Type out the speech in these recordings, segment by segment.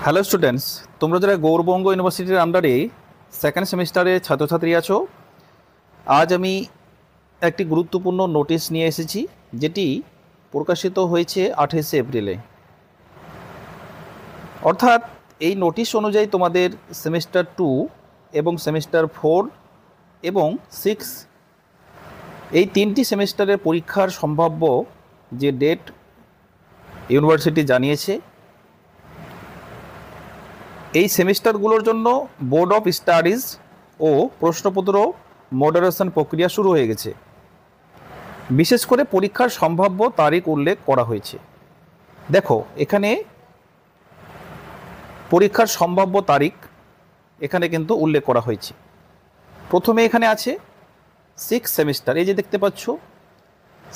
Hello students, তোমরা যারা গৌরবঙ্গ ইউনিভার্সিটির আন্ডারে সেকেন্ড সেমিস্টারে ছাত্রছাত্রী আছো, আজ আমি একটি গুরুত্বপূর্ণ নোটিশ নিয়ে এসেছি, যেটি প্রকাশিত হয়েছে 28শে এপ্রিলে। অর্থাৎ এই নোটিশ অনুযায়ী তোমাদের সেমিস্টার 2 এবং সেমিস্টার 4 এবং 6 এই তিনটি সেমিস্টারের পরীক্ষার সম্ভাব্য যে ডেট ইউনিভার্সিটি জানিয়েছে, এই সেমিস্টারগুলোর জন্য বোর্ড অফ স্টাডিজ ও প্রশ্নপত্র মডারেশন প্রক্রিয়া শুরু হয়ে গেছে। বিশেষ করে পরীক্ষার সম্ভাব্য তারিখ উল্লেখ করা হয়েছে। দেখো, এখানে পরীক্ষার সম্ভাব্য তারিখ এখানে কিন্তু উল্লেখ করা হয়েছে। প্রথমে এখানে আছে 6 সেমিস্টার, এই যে দেখতে পাচ্ছ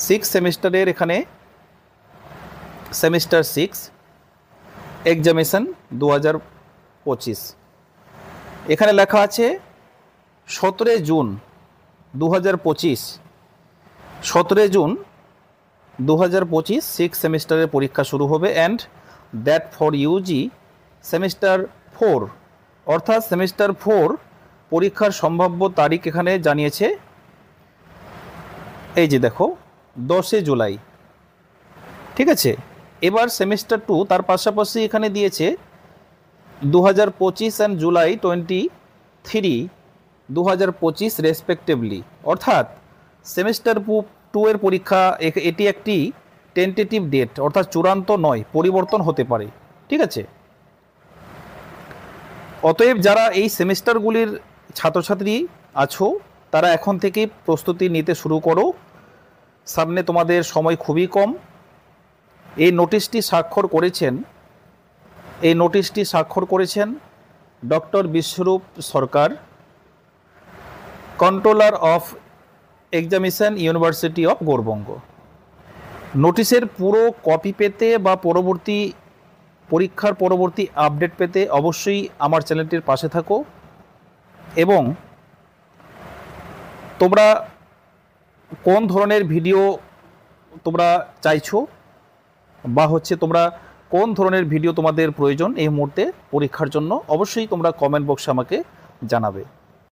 6 সেমিস্টারের এখানে সেমিস্টার 6 এক্সামিনেশন 2025। এখানে লেখা আছে 17 জুন 2025, 17 জুন 2025 6 সেমিস্টারের পরীক্ষা শুরু হবে। And that for UG semester 4, অর্থাৎ সেমিস্টার 4 পরীক্ষার সম্ভাব্য তারিখ এখানে জানিয়েছে, এই যে দেখো 10 জুলাই। ঠিক আছে, এবার সেমিস্টার 2 তার পাশাপাশি এখানে দিয়েছে 2025 অ্যান্ড জুলাই 23, 2025 রেসপেক্টিভলি। অর্থাৎ সেমিস্টার 2 এর পরীক্ষা এটি একটি টেন্টেটিভ ডেট, অর্থাৎ চূড়ান্ত নয়, পরিবর্তন হতে পারে। ঠিক আছে, অতএব যারা এই সেমিস্টারগুলির ছাত্রছাত্রী আছো, তারা এখন থেকেই প্রস্তুতি নিতে শুরু করো। সামনে তোমাদের সময় খুবই কম। এই নোটিশটি স্বাক্ষর করেছেন doctor Biswarup Sarkar, controller of examination university of Gourbanga. নোটিশের পুরো কপি পেতে বা পরীক্ষার পরবর্তী আপডেট পেতে অবশ্যই আমার চ্যানেলটির পাশে থাকো। এবং তোমরা কোন ধরনের ভিডিও তোমরা চাইছো বা তোমরা কোন ধরনের ভিডিও তোমাদের প্রয়োজন এই মুহূর্তে পরীক্ষার জন্য, অবশ্যই তোমরা কমেন্ট বক্সে আমাকে জানাবে।